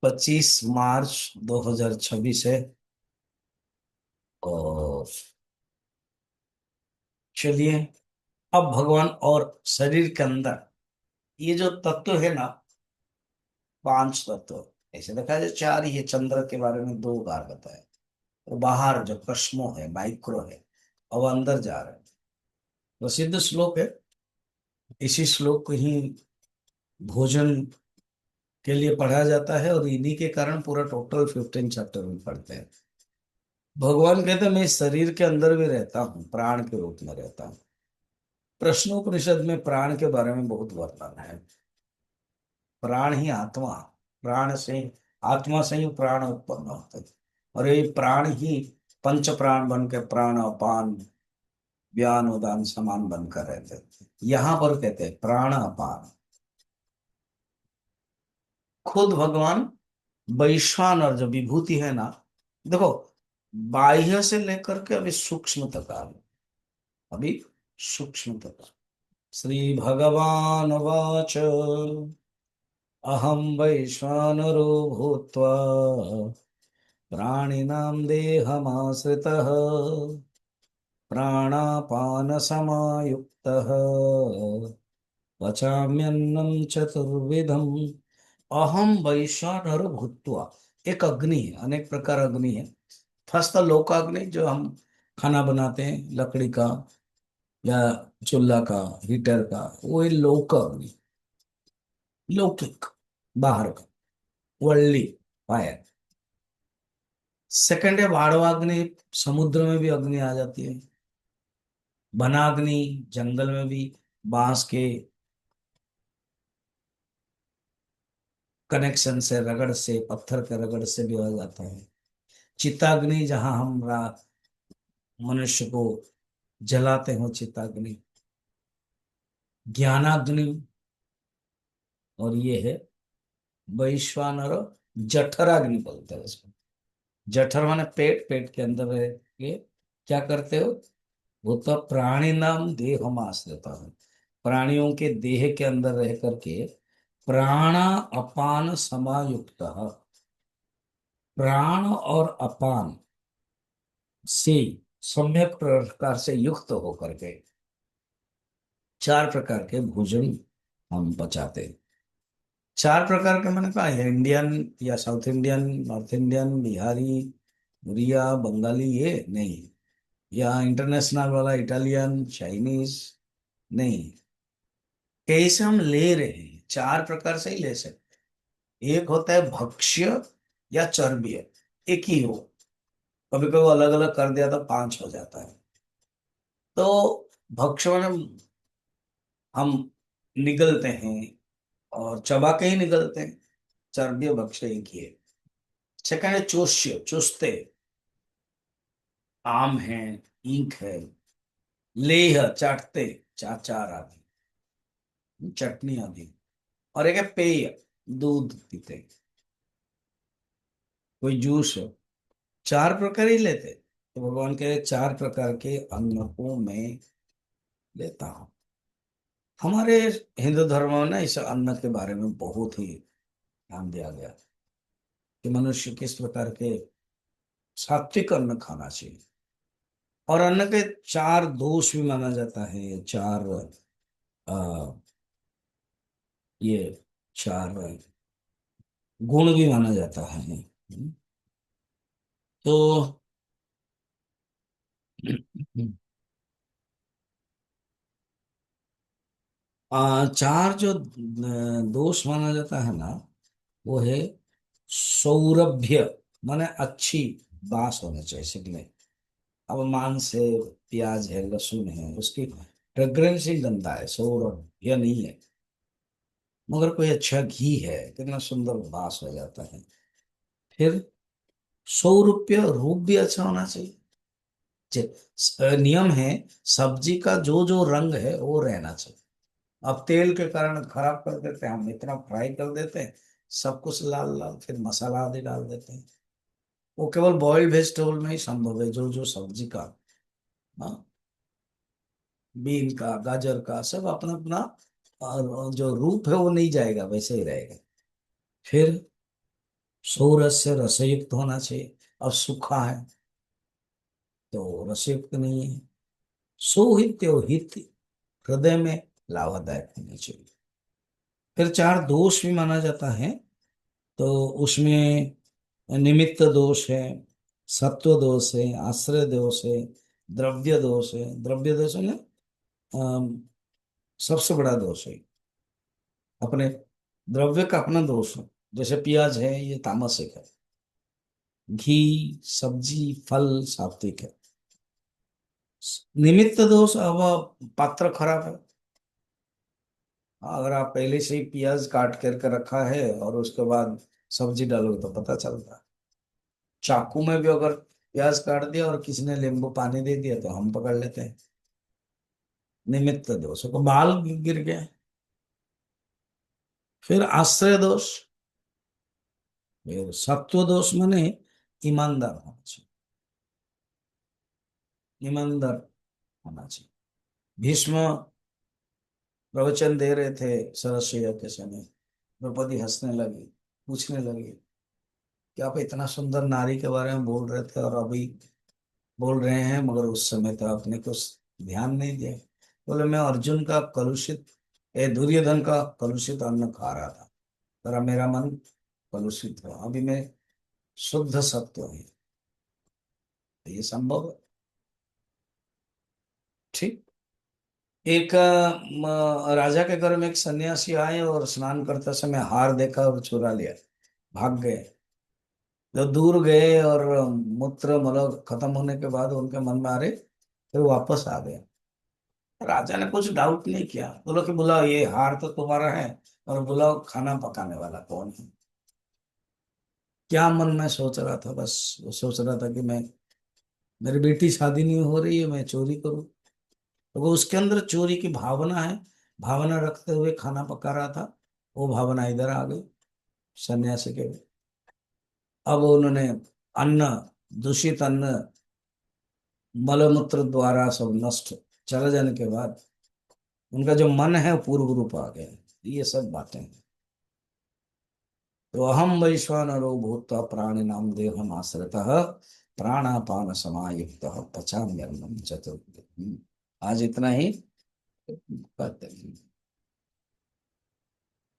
25 मार्च 2026 है। और चलिए, अब भगवान और शरीर के अंदर ये जो तत्व है ना, 5 तत्व। ऐसे देखा जाए चार ही है, चंद्र के बारे में 2 बार बताया। और बाहर जो कस्मो है, माइक्रो है, अब अंदर जा रहे हैं। प्रसिद्ध श्लोक है। इसी श्लोक को ही भोजन के लिए पढ़ा जाता है, और इन्हीं के कारण पूरा टोटल 15 चैप्टर में पढ़ते हैं। भगवान कहते हैं मैं इस शरीर के अंदर भी रहता हूँ, प्राण के रूप में रहता हूँ। प्रश्नोपनिषद में प्राण के बारे में बहुत वर्णन है। प्राण ही आत्मा, प्राण से, आत्मा से ही प्राण उत्पन्न होते हैं। और ये प्राण ही पंच प्राण बन के प्राण अपान व्यान उदान समान बनकर रहते हैं। यहाँ पर कहते हैं प्राण अपान। खुद भगवान वैश्वानर जो विभूति है ना, देखो, बाह्य से लेकर के अभी सूक्ष्म तक आ गए। अभी सूक्ष्म तक। श्री भगवान वाच अहम वैश्वानरो भूत्वा प्राणिनां देहमाश्रितः प्राणापान समायुक्तः पचाम्यन्नं चतुर्विधम्। अहम वैश्वानर भूत्वा। एक अग्नि है, अनेक प्रकार अग्नि है। फर्स्ट लोकाग्नि, जो हम खाना बनाते हैं लकड़ी का या चूल्हा का, हीटर का, वो है लोक अग्नि, लौकिक, बाहर का, वर्ल्डली फायर। सेकंड है बाणवाग्नि, समुद्र में भी अग्नि आ जाती है। वनाग्नि, जंगल में भी बांस के कनेक्शन से, रगड़ से, पत्थर के रगड़ से भी आ जाता है। चिताग्नि, जहां हम मनुष्य को जलाते हो, चिताग्नि। ज्ञानाग्नि। और ये है वैश्वानर जठराग्नि बोलते हैं उसको। जठर माने पेट, पेट के अंदर रह के क्या करते हो? वो तो प्राणी नाम देह आश्रिता है। प्राणियों के देह के अंदर रह करके प्राण अपान समायुक्त, प्राण और अपान से सम्यक प्रकार से युक्त होकर के 4 प्रकार के भोजन हम पचाते हैं। 4 प्रकार के मैंने कहा है, इंडियन या south Indian, north Indian, Bihari, Oriya, Bengali, ये नहीं। या इंटरनेशनल वाला इटालियन, चाइनीज, नहीं। कैसे हम ले रहे हैं, 4 प्रकार से ही ले सकते हैं। एक होता है भक्ष्य या चर्बीय, एक ही हो। कभी कभी अलग अलग कर दिया तो 5 हो जाता है। तो भक्ष्य में हम निगलते हैं और चबा के ही निगलते हैं। चर्बीय भक्ष्य एक ही है। सेकंड है चोष्य, चुसते, आम है, ईंख है। लेह, चाटते, चार आदि, चटनी आदि। और एक है पेय, दूध पीते, कोई जूस है। 4 प्रकार ही लेते। तो भगवान के 4 प्रकार के अन्न को मैं लेता हूँ। हमारे हिंदू धर्म में ना इस अन्न के बारे में बहुत ही ध्यान दिया गया कि मनुष्य किस प्रकार के सात्विक अन्न खाना चाहिए। और अन्न के 4 दोष भी माना जाता है, चार आ, ये 4 गुण भी माना जाता है। तो चार जो दोष माना जाता है ना, वो है सौरभ्य, माने अच्छी बास होनी चाहिए सिगने। अब मांस है, प्याज है, लहसुन है, उसकी फ्रेग्रेंस ही गंदा है, सौरभ्य नहीं है। मगर कोई अच्छा घी है, कितना सुंदर बास हो जाता है। फिर सौरूप्य, रूप भी अच्छा होना चाहिए। नियम है, सब्जी का जो जो रंग है वो रहना चाहिए। अब तेल के कारण खराब कर देते हैं, हम इतना फ्राई कर देते हैं, सब कुछ लाल लाल, फिर मसाला आदि डाल देते हैं। वो केवल बॉइल्ड वेजिटेबल में ही संभव है, जो जो सब्जी का, हाँ, बीन का, गाजर का, सब अपना अपना जो रूप है वो नहीं जाएगा, वैसे ही रहेगा। फिर सौरस्य रसयुक्त होना चाहिए। अब सूखा है तो रसयुक्त नहीं है। सौहित्य हित, हृदय में लाभदायक होनी चाहिए। फिर चार दोष भी माना जाता है, तो उसमें निमित्त दोष है, सत्व दोष है, आश्रय दोष है, द्रव्य दोष है। द्रव्य दोष है ना, अम, सबसे बड़ा दोष है अपने, द्रव्य का अपना दोष है। जैसे प्याज है, ये तामसिक है। घी, सब्जी, फल सात्विक है। निमित्त दोष, अब पात्र खराब है। अगर आप पहले से ही प्याज काट करके रखा है और उसके बाद सब्जी डालोगे तो पता चलता है। चाकू में भी अगर प्याज काट दिया और किसी ने नींबू पानी दे दिया तो हम पकड़ लेते हैं। निमित्त दोष को, बाल गिर गया। फिर आश्रय दोष, फिर सत्व दोष माने ईमानदार होना चाहिए। ईमानदार होना चाहिए। भीष्म प्रवचन दे रहे थे सरस्वती के समय, द्रौपदी हंसने लगी, पूछने लगी कि आप इतना सुंदर नारी के बारे में बोल रहे थे और अभी बोल रहे हैं, मगर उस समय तो आपने कुछ ध्यान नहीं दिया। बोले मैं अर्जुन का कलुषित, दुर्योधन का कलुषित अन्न खा रहा था, जरा मेरा मन कलुषित हुआ। अभी मैं शुद्ध सत्य हूँ। ये संभव है। ठीक। एक राजा के घर में एक सन्यासी आए और स्नान करते समय हार देखा और चुरा लिया, भाग गए। जब दूर गए और मूत्र मल खत्म होने के बाद उनके मन में आ रहे, फिर वापस आ गए। राजा ने कुछ डाउट नहीं किया, बोलो कि बुलाओ, ये हार तो तुम्हारा है, और बुलाओ खाना पकाने वाला कौन है। क्या मन में सोच रहा था, बस वो सोच रहा था कि मैं, मेरी बेटी शादी नहीं हो रही है, मैं चोरी करूं। तो वो उसके अंदर चोरी की भावना है, भावना रखते हुए खाना पका रहा था। वो भावना इधर आ गई सन्यासी के। अब उन्होंने अन्न, दूषित अन्न मलमूत्र द्वारा सब नष्ट चले जाने के बाद उनका जो मन है पूर्व रूप आ गया। ये सब बातें हैं। तो अहम वैश्वानरो भूत्वा प्राणिनाम देहम आश्रितः प्राणापान समायुक्तः पचाम्यन्नं चतुर्विधम्। आज इतना ही करते हैं।